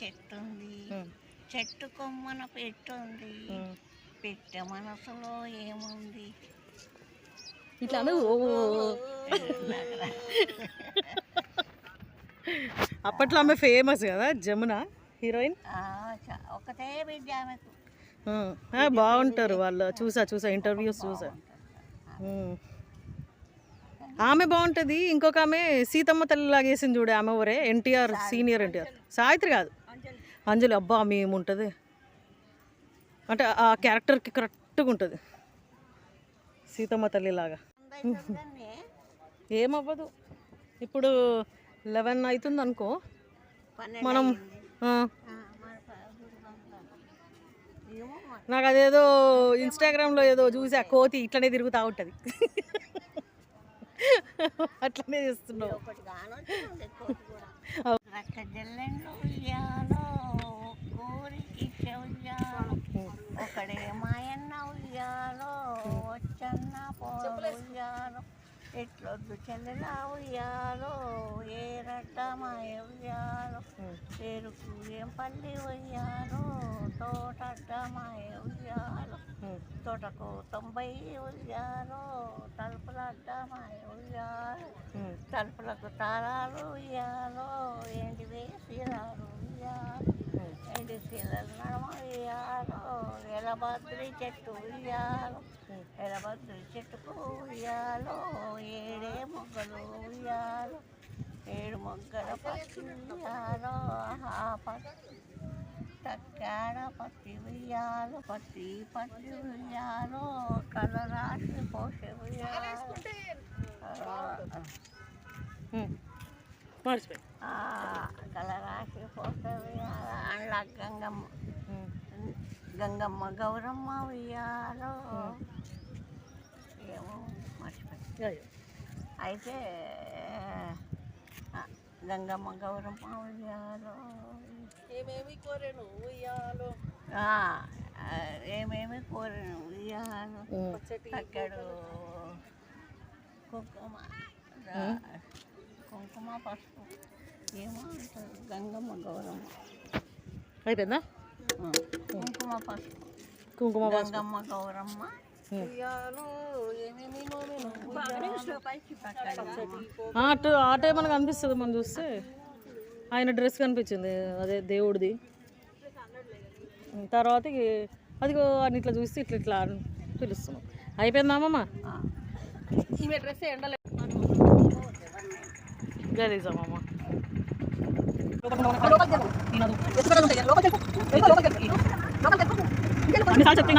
చెట్టుంది, చెట్టు కొమ్మన పెట్టుంది, పెట్టె మనసులో ఏముంది. ఇట్లా అప్పట్లో ఆమె ఫేమస్ కదా జమున హీరోయిన్. ఒకటే బిడ్డ ఆమెకు. బాగుంటారు వాళ్ళు. చూసా ఇంటర్వ్యూస్ చూసా. ఆమె బాగుంటుంది. ఇంకొక ఆమె సీతమ్మ తల్లి లాగేసింది చూడే ఆమె ఎవరే, ఎన్టీఆర్ సీనియర్ ఎన్టీఆర్. సావిత్రి కాదు, అంజలి. అబ్బా ఆమె ఏముంటుంది అంటే ఆ క్యారెక్టర్కి కరెక్ట్గా ఉంటుంది సీతమ్మ తల్లి లాగా. ఏమవ్వదు. ఇప్పుడు 11 అవుతుంది అనుకో మనం. నాకు అదేదో ఇన్స్టాగ్రామ్లో ఏదో చూసా, కోతి ఇట్లనే తిరుగుతూ ఉంటుంది. అట్లనే చేస్తున్నావు. ఒకడే మాయన్న ఉయ్యాలో, వచ్చన్న పోయాలో, ఎట్లొద్దు చెల్లెలా ఉయ్యాలో, ఏ రడ్డ మాయ ఉయ్యాలో, పేరుకు ఏం పల్లి ఉయ్యాలో, తోటడ్డ మాయ ఉయ్యాలో, తోటకు 90 ఉయ్యాలో, తలుపులడ్డ మాయ ఉయ్యాలో, తలుపులకు తారాలు ఉయ్యాలో, ఏంటి వేసిరాలు ఉయ్యాలో, ఎండి శీలలు నడమ ఉయ్యాలో, ఎలబద్రి చెట్టు ఉయ్యాలో, ఎలబద్రి చెట్టుకు ఉయ్యాలో, ఏడే మొగ్గలు ఉయ్యాలో, 7 మొగ్గల పత్తి ఉయ్యాలో, తక్కాడ పత్తి ఉయ్యాలో, పత్తి ఉయ్యాలో, కలరాశి పోసే ఉయ్యాలో, కలరాశి పోసే ఉయ్యాలో, అండ్ల గంగమ్మ గౌరమ్మ ఉయ్యాలో, ఏమో మర్చిపోయి. అయితే గంగమ్మ గౌరమ్మ ఉయ్యాలో, ఏమేమి కోరెను ఉయ్యాలో, ఏమేమి కోరెను ఉయ్యాలో, అక్కడు కుంకుమ పసుపు ఏమో అంటారు. గంగమ్మ గౌరమ్మ అయిపోయిందా? కుంకుమ పసుపు గంగమ్మ గౌరమ్మ అటు ఆ టైం మనకు అనిపిస్తుంది. మనం చూస్తే ఆయన డ్రెస్ కనిపించింది, అదే దేవుడిది. తర్వాత అది అని ఇట్లా చూస్తే ఇట్లా పిలుస్తున్నాం. అయిపోయిందామమ్మా? ఈమె డ్రెస్ ఎండలే గలీజామమ్మ. చెప్తే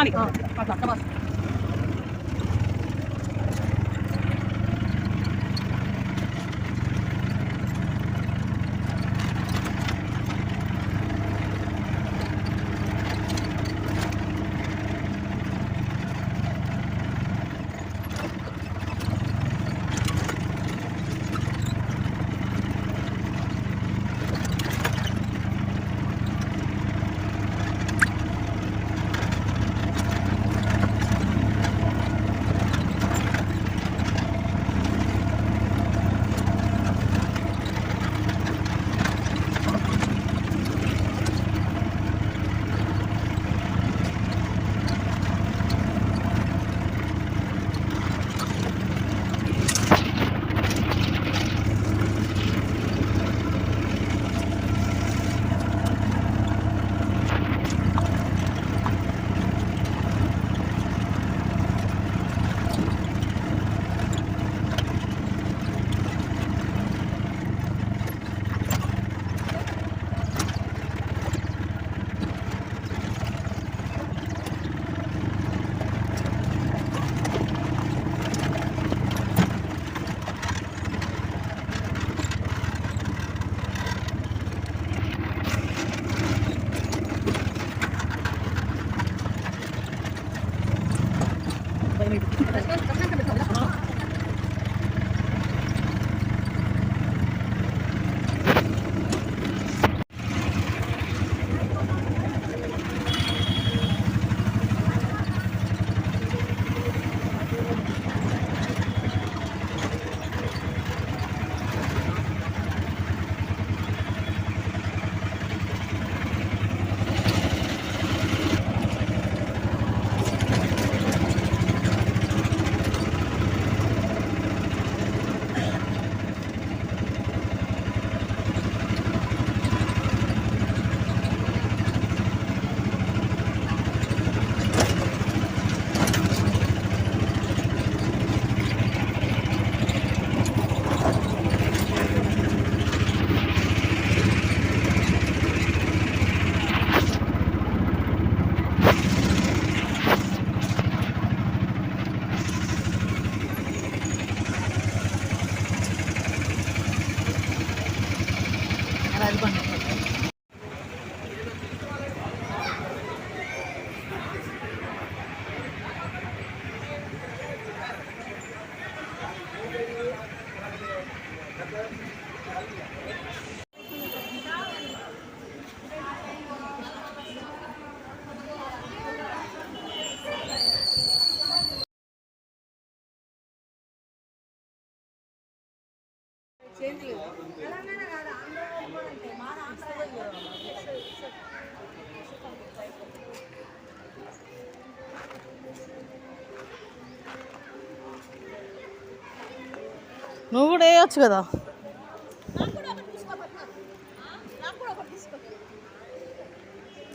నువ్వు కూడా వేయచ్చు కదా.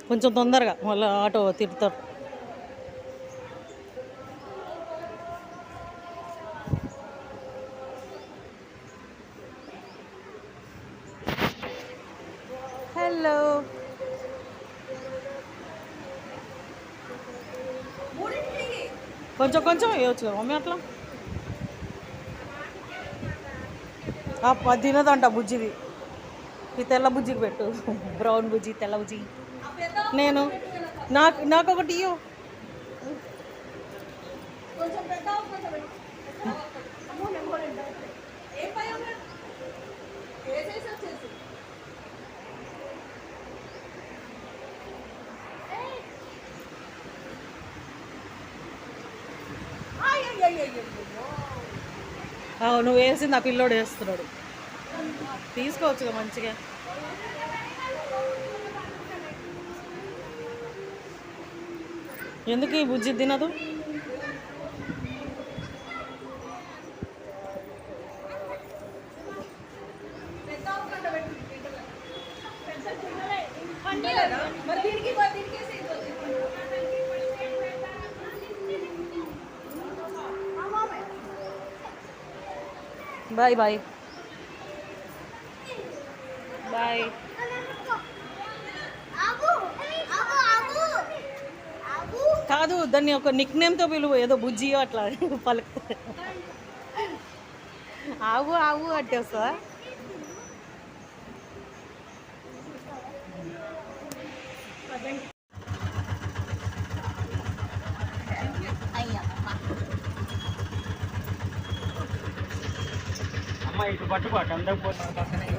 కొంచెం తొందరగా మళ్ళీ ఆటో తిప్పుతారు. హలో, కొంచెం కొంచెం వేయచ్చు కదా మమ్మీ అట్లా. తినదంట బుజ్జిది. ఈ తెల్ల బుజ్జికి పెట్టు, బ్రౌన్ బుజ్జి, తెల్ల బుజ్జి. నేను నాకు ఒకటి ఇయ్యు. నువ్వు వేసింది ఆ పిల్లోడు వేస్తున్నాడు. తీసుకోవచ్చుగా మంచిగా. ఎందుకు ఈ బుజ్జి తినదు? Bye bye bye. కాదు, దాన్ని ఒక నిక్ నేమ్తో పిలువు, ఏదో బుజ్జి అట్లా పలుకు. ఆవు ఆవు అంటే వస్తుందా? అమ్మ ఇటు పట్టుబాటు అందరికి పోతాం పక్కనే.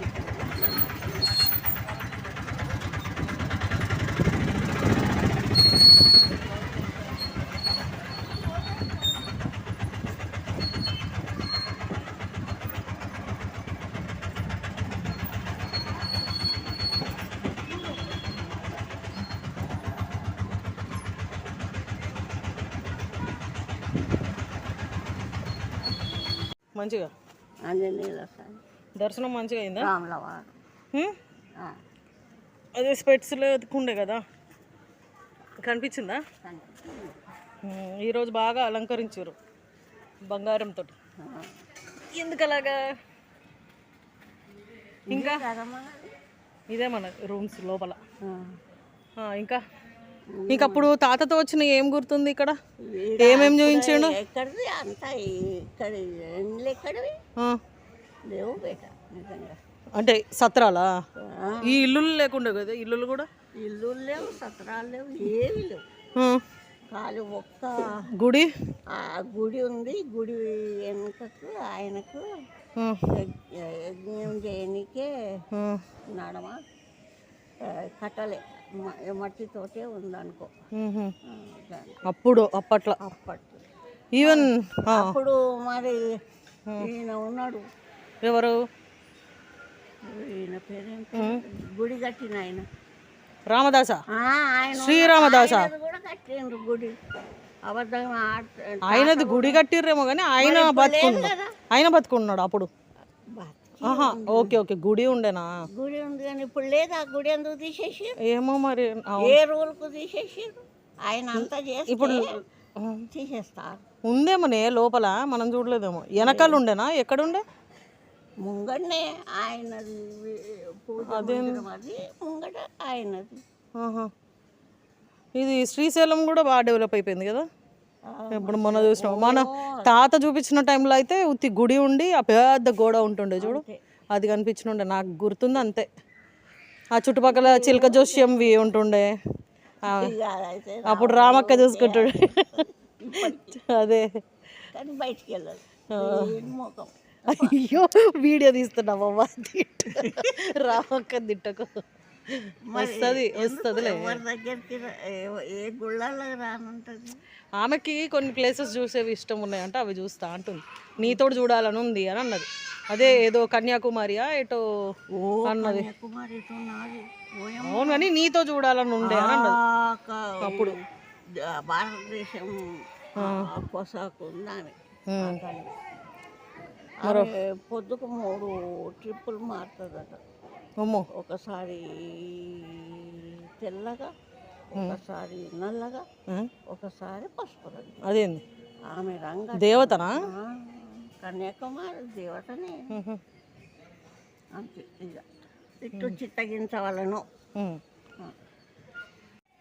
మంచిగా ఆంజనేయుల స్వామి దర్శనం మంచిగా అయిందా? రాములవారు. అదే స్పెట్స్లో ఎత్తుకుండే కదా, కనిపించిందా? ఈరోజు బాగా అలంకరించారు బంగారంతో. ఎందుకు అలాగా? ఇంకా ఇదే మన రూమ్స్ లోపల. ఇంకా అప్పుడు తాతతో వచ్చిన ఏం గుర్తుంది? ఇక్కడ ఏమేం చూపించాడు? ఎక్కడిది అంతా ఇక్కడ ఎక్కడివి లేవు బేట నిజంగా. అంటే సత్రాలా? ఈ ఇల్లులు లేకుండా కదా, ఇల్లులు కూడా ఇల్లు లేవు, సత్రాలు లేవు, ఏవి లేవు. ఖాళీ ఒక్క గుడి. ఆ గుడి ఉంది. గుడి వెనుకకు ఆయనకు యజ్ఞం చేయనికే నడమ కట్టలే మట్టితోటే ఉందనుకో. అప్పట్లో ఈవెన్ అప్పుడు మరి ఈయన ఉన్నాడు. ఎవరు? ఈయన పేరేంటి? గుడి కట్టిన ఆయన రామదాస, ఆయన శ్రీరామదాస కూడా కట్టిండ్రు గుడి. అబద్ధం ఆయనది గుడి కట్టిర్రేమో కానీ ఆయన బతుకున్నాడు అప్పుడు. ఓకే ఓకే, గుడి ఉండేనా? గుడి ఉంది కానీ ఇప్పుడు లేదు. ఆ గుడి ఎందుకు తీసేసి? ఏమో మరి, ఏ రూల్కు తీసేసి ఆయన అంతా చేసి ఇప్పుడు తీసేస్తారు. ఉందేమోనే లోపల, మనం చూడలేదేమో. వెనకాల ఉండేనా? ఎక్కడుండే? ముంగడనే ఆయనది పూజ మందిరం, అది ముంగట ఆయనది. ఇది శ్రీశైలం కూడా బాగా డెవలప్ అయిపోయింది కదా. ఇప్పుడు మొన్న చూసినాం, మన తాత చూపించిన టైంలో అయితే ఉత్తి గుడి ఉండి ఆ పెద్ద గోడ ఉంటుండే చూడు, అది కనిపించినుండే. నాకు గుర్తుంది అంతే. ఆ చుట్టుపక్కల చిలక జోష్యంవి ఉంటుండే. అప్పుడు రామక్క చూసుకుంటాడు. అదే బయటికి వెళ్ళాలి. అయ్యో, వీడియో తీస్తున్నావమ్మా, రామక్క తిట్టకు. వస్తుందిలే. ఏ గుళ్ళలో రానుంటుంది. ఆమెకి కొన్ని ప్లేసెస్ చూసేవి ఇష్టం ఉన్నాయంటే అవి చూస్తా అంటుంది. నీతోడు చూడాలని ఉంది అని అన్నది. అదే ఏదో కన్యాకుమారియా ఏటో అన్నది. అవును కానీ నీతో చూడాలని ఉండే అని అన్నది. అప్పుడు భారతదేశం పోసాకు ఉందని ఆమె పొద్దుకు 3 ట్రిప్పులు మారుతుందట. అమ్మో. ఒకసారి తెల్లగా, ఒకసారి నల్లగా, ఒకసారి పసుపు రంగు. అదేంది ఆమె రంగు దేవతనా? కన్యాకుమారి దేవతనే. అంతే ఇక ఇటు చిత్తగించవలను.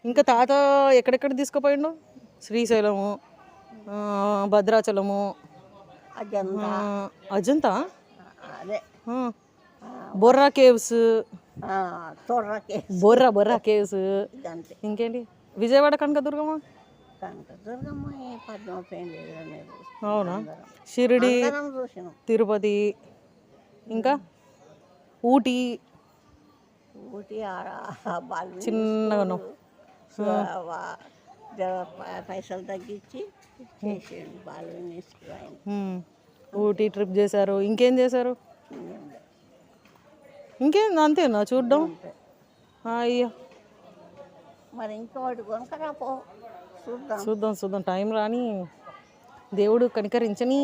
ఇంకా తాత ఎక్కడెక్కడ తీసుకుపోయిండు? శ్రీశైలము, భద్రాచలము, అజంతా, అజంతా, అదే బొర్రా కేవ్స్, తొర్రకే, బొర్రా కేవ్స్. అంతే. ఇంకేంటి? విజయవాడ కనకదుర్గమ్మ. కనకదుర్గమ్మ పద్మ పెయింట్. అవునా? షిరిడి, చూసినాం. తిరుపతి, ఇంకా ఊటీ. ఊటీ బాలు చిన్నగా పైసలు తగ్గించి చేసేయండి బాలు ఆయన. ఊటీ ట్రిప్ చేశారు. ఇంకేం చేశారు? ఇంకేం అంతేనా చూడ్డం? అయ్యో, మరి ఇంకోటి కొనుకరా పో, చూద్దాం. చూద్దాం టైం రాని, దేవుడు కనికరించని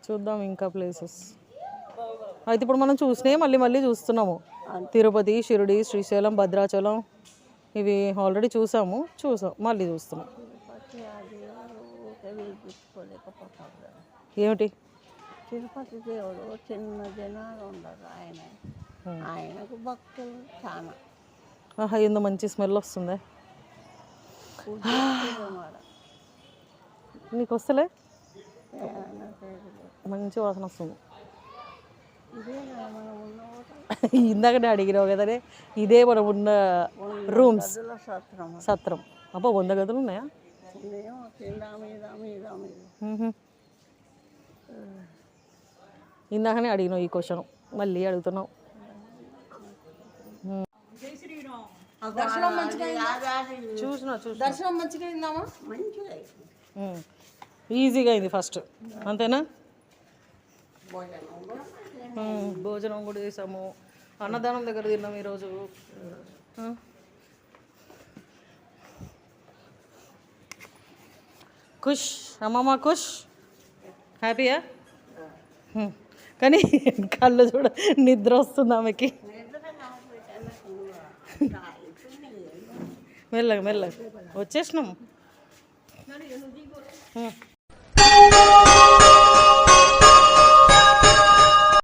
చూద్దాం ఇంకా ప్లేసెస్. అయితే ఇప్పుడు మనం చూసినాయి మళ్ళీ చూస్తున్నాము. తిరుపతి, షిరిడి, శ్రీశైలం, భద్రాచలం ఇవి ఆల్రెడీ చూసాం, మళ్ళీ చూస్తున్నాం. ఏమిటి? తిరుపతి దేవుడు చిన్న జనాలు ఉండరు. ఆయనకు భక్తులు చాలా. ఏందో మంచి స్మెల్ వస్తుంది. నీకు వస్తలే? మంచి వాసన వస్తుంది. ఇందాకనే అడిగినావు కదనే, ఇదే మనం ఉన్న రూమ్స్, సత్రం. అబ్బా 100 గదులు ఉన్నాయా? ఇందాకనే అడిగినావు ఈ క్వశ్చన్, మళ్ళీ అడుగుతున్నావు. చూసిన దర్శనం మంచిగా అయిందామా? ఈజీగా అయింది ఫస్ట్, అంతేనా? భోజనం కూడా చేసాము. అన్నదానం దగ్గర తిన్నాం ఈరోజు. ఖుష్ అమ్మమ్మ, ఖుష్, హ్యాపీయా? కానీ కళ్ళు చూడ నిద్ర వస్తుంది ఆమెకి. మెల్లగా వచ్చేసినాం.